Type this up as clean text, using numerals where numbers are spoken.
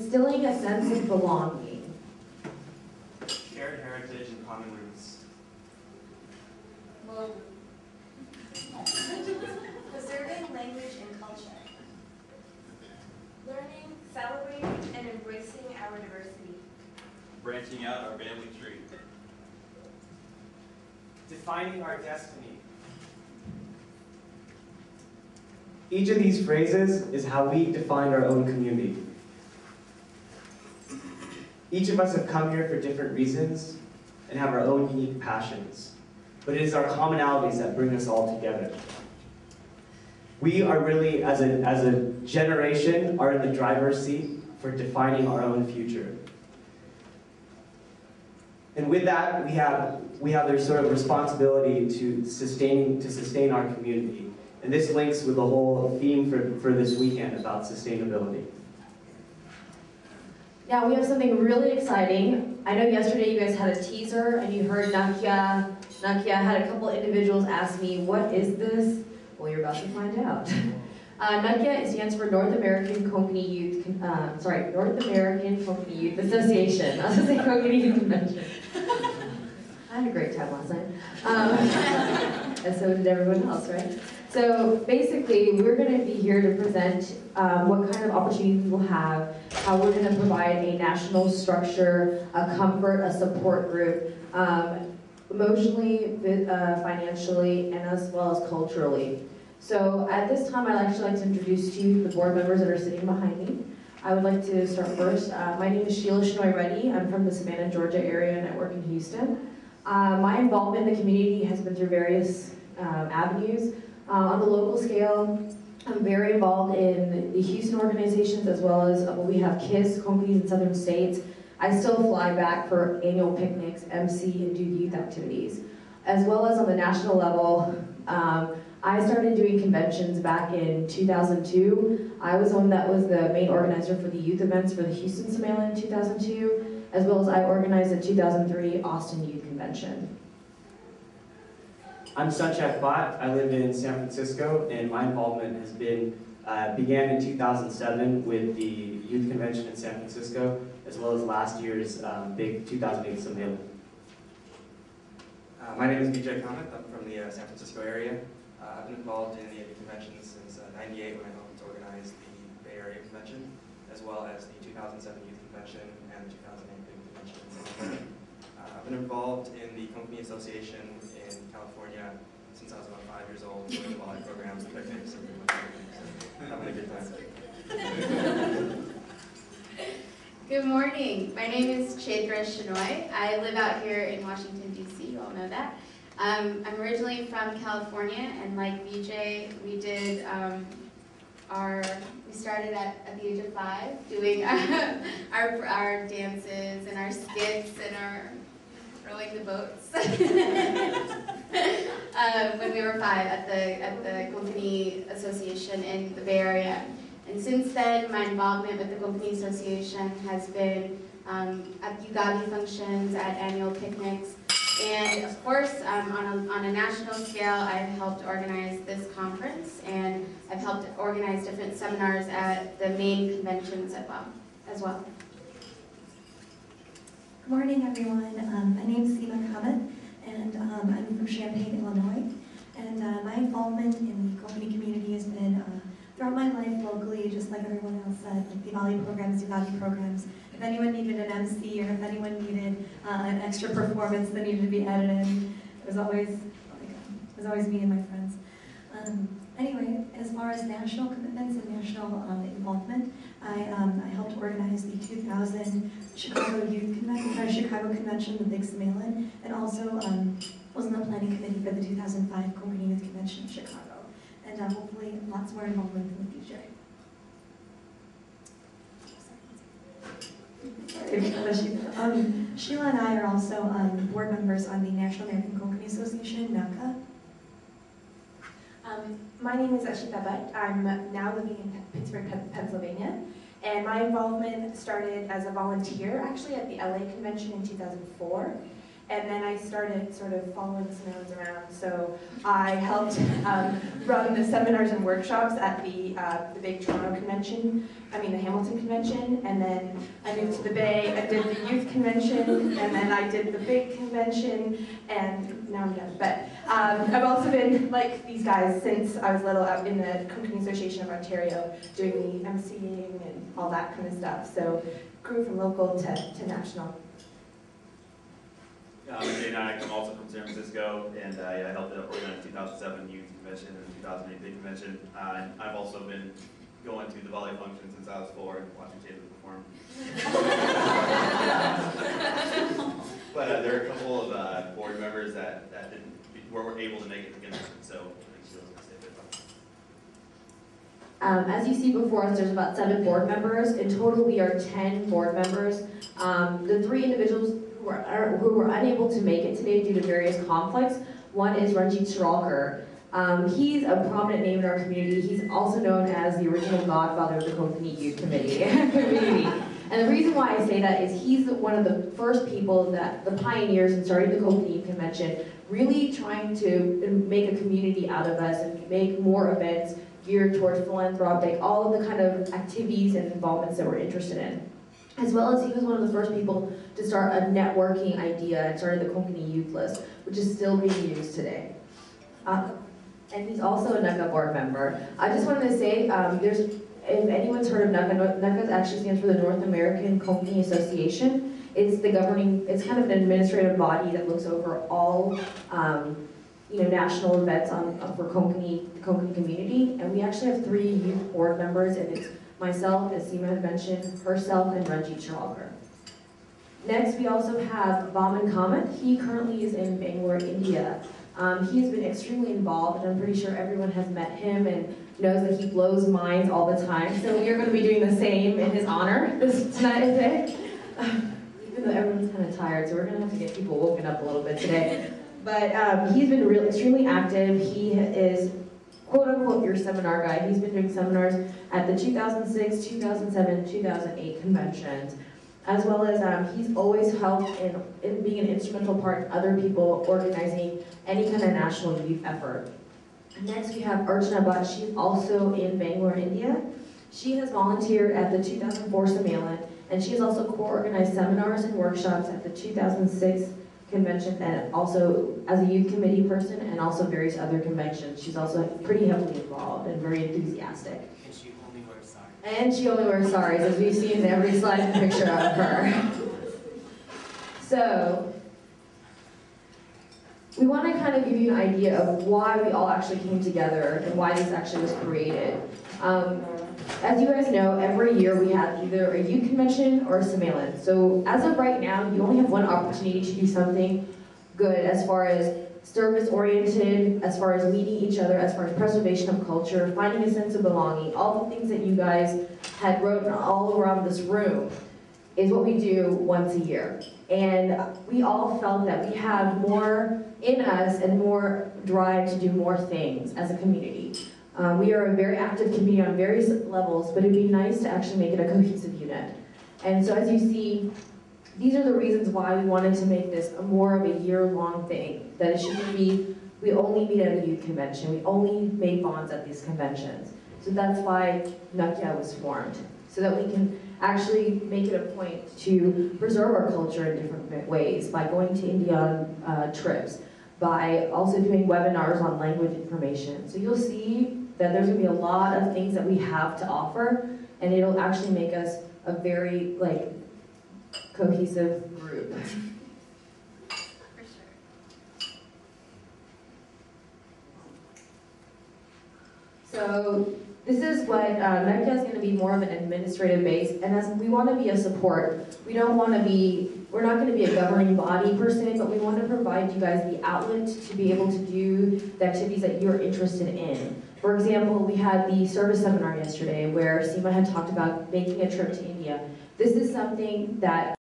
instilling a sense of belonging. Shared heritage and common roots. Preserving language and culture. Learning, celebrating, and embracing our diversity. Branching out our family tree. Defining our destiny. Each of these phrases is how we define our own community. Each of us have come here for different reasons and have our own unique passions, but it is our commonalities that bring us all together. We are really, as a generation, are in the driver's seat for defining our own future. And with that, we have this sort of responsibility to sustain our community. And this links with the whole theme for this weekend about sustainability. Now we have something really exciting. I know yesterday you guys had a teaser and you heard NAKYA. NAKYA had a couple individuals ask me, what is this? Well, you're about to find out. NAKYA stands for North American Company Youth Association. I was going to say Company Youth Convention. I had a great time last night. And so did everyone else, right? So basically, we're going to be here to present what kind of opportunities we'll have, how we're going to provide a national structure, a comfort, a support group, emotionally, financially, and as well as culturally. So at this time, I'd actually like to introduce to you the board members that are sitting behind me. I would like to start first. My name is Sheila Shinoy Reddy. I'm from the Savannah, Georgia area, and I work in Houston. My involvement in the community has been through various avenues. On the local scale, I'm very involved in the Houston organizations as well as we have KISS, companies in southern states. I still fly back for annual picnics, MC, and do youth activities. As well as on the national level, I started doing conventions back in 2002. I was the one that was the main organizer for the youth events for the Houston Summit in 2002, as well as I organized the 2003 Austin Youth Convention. I'm Sunchak Bhatt. I live in San Francisco, and my involvement has been began in 2007 with the Youth Convention in San Francisco, as well as last year's big 2008 Summit. My name is Vijay Kamath. I'm from the San Francisco area. I've been involved in the AV convention since '98 when I helped organize the Bay Area Convention, as well as the 2007 Youth Convention and the 2008 Big Convention. I've been involved in the Company Association in California since I was about 5 years old, doing volley programs and picnics and having a good time. Good morning. My name is Chaitra Shinoy. I live out here in Washington, D.C. You all know that. I'm originally from California, and like Vijay, we did we started at the age of 5 doing our dances and our skits and our rowing the boats when we were 5 at the Company Association in the Bay Area. And since then, my involvement with the Company Association has been at Ugagi functions, at annual picnics, and of course, on a national scale, I've helped organize this conference, and I've helped organize different seminars at the main conventions as well. Good morning, everyone. My name is Seema Kamath, and I'm from Champaign, Illinois. And my involvement in the company community has been throughout my life locally, just like everyone else said, like the Volley programs, Ugagi programs. If anyone needed an MC or if anyone needed an extra performance that needed to be added in, it was always me and my friends. Anyway, as far as national commitments and national involvement, I helped organize the 2000 Chicago Convention, the Big Summelin, and also was on the planning committee for the 2005 Company Youth Convention in Chicago. And hopefully lots more involvement in the future. Sheila and I are also board members on the National American Company Association, NAKYA. My name is Ashita Bhatt. I'm now living in Pittsburgh, Pennsylvania, and my involvement started as a volunteer actually at the LA convention in 2004. And then I started sort of following Samaritans around. So I helped run the seminars and workshops at the big Toronto convention, the Hamilton convention. And then I moved to the Bay, I did the youth convention, and then I did the big convention, and now I'm done. But I've also been like these guys since I was little out in the Company Association of Ontario doing the emceeing and all that kind of stuff. So grew from local to national. I'm Nayka. I'm also from San Francisco, and I helped organize the 2007 Youth Convention and the 2008 Big Convention. And I've also been going to the volley function since I was 4 and watching Taylor perform. But there are a couple of board members that weren't able to make it to the convention, so I think she'll stay with us. As you see before us, there's about 7 board members. In total, we are 10 board members. The 3 individuals who were unable to make it today due to various conflicts. One is Ranjit Shiralkar. He's a prominent name in our community. He's also known as the original godfather of the Konkani Youth Committee. And the reason why I say that is he's one of the first people the pioneers in starting the Konkani Youth Convention, really trying to make a community out of us and make more events geared towards philanthropic, all of the kind of activities and involvements that we're interested in. As well as he was one of the first people to start a networking idea and started the Konkani Youth List, which is still being used today. And he's also a NAKYA board member. I just wanted to say, if anyone's heard of NAKYA, NAKYA actually stands for the North American Konkani Association. It's it's kind of an administrative body that looks over all national events for the Konkani community. And we actually have 3 youth board members, and it's myself, as Seema had mentioned, herself, and Ranjit Shiralkar. Next, we also have Vaman Kamath. He currently is in Bangalore, India. He's been extremely involved, and I'm pretty sure everyone has met him and knows that he blows minds all the time. So we are going to be doing the same in his honor tonight. Even though everyone's kind of tired, so we're going to have to get people woken up a little bit today. But he's been extremely active. He is quote-unquote your seminar guy. He's been doing seminars at the 2006, 2007, 2008 conventions, as well as he's always helped in being an instrumental part in other people organizing any kind of national youth effort. Next we have Archana Bhatt. She's also in Bangalore, India. She has volunteered at the 2004 Sammelan, and she has also co-organized seminars and workshops at the 2006 convention, and also as a youth committee person, and also various other conventions. She's also pretty heavily involved and very enthusiastic. And she only wears saris. And she only wears saris, as we've seen in every slide and picture of her. So, we want to kind of give you an idea of why we all actually came together and why this actually was created. As you guys know, every year we have either a youth convention or a Sammelan. So as of right now, you only have one opportunity to do something good as far as service-oriented, as far as meeting each other, as far as preservation of culture, finding a sense of belonging, all the things that you guys had written all around this room is what we do once a year. And we all felt that we have more in us and more drive to do more things as a community. We are a very active community on various levels, but it'd be nice to actually make it a cohesive unit. And so as you see, these are the reasons why we wanted to make this more of a year-long thing. That it shouldn't be, we only meet at a youth convention, we only make bonds at these conventions. So that's why NAKYA was formed, so that we can actually make it a point to preserve our culture in different ways, by going to India on trips, by also doing webinars on language information. So you'll see that there's going to be a lot of things that we have to offer, and it'll actually make us a very cohesive group. For sure. So this is what NAKYA is going to be more of an administrative base, and as we want to be a support. We don't want to be, we're not going to be a governing body per se, but we want to provide you guys the outlet to be able to do the activities that you're interested in. For example, we had the service seminar yesterday where Seema had talked about making a trip to India. This is something that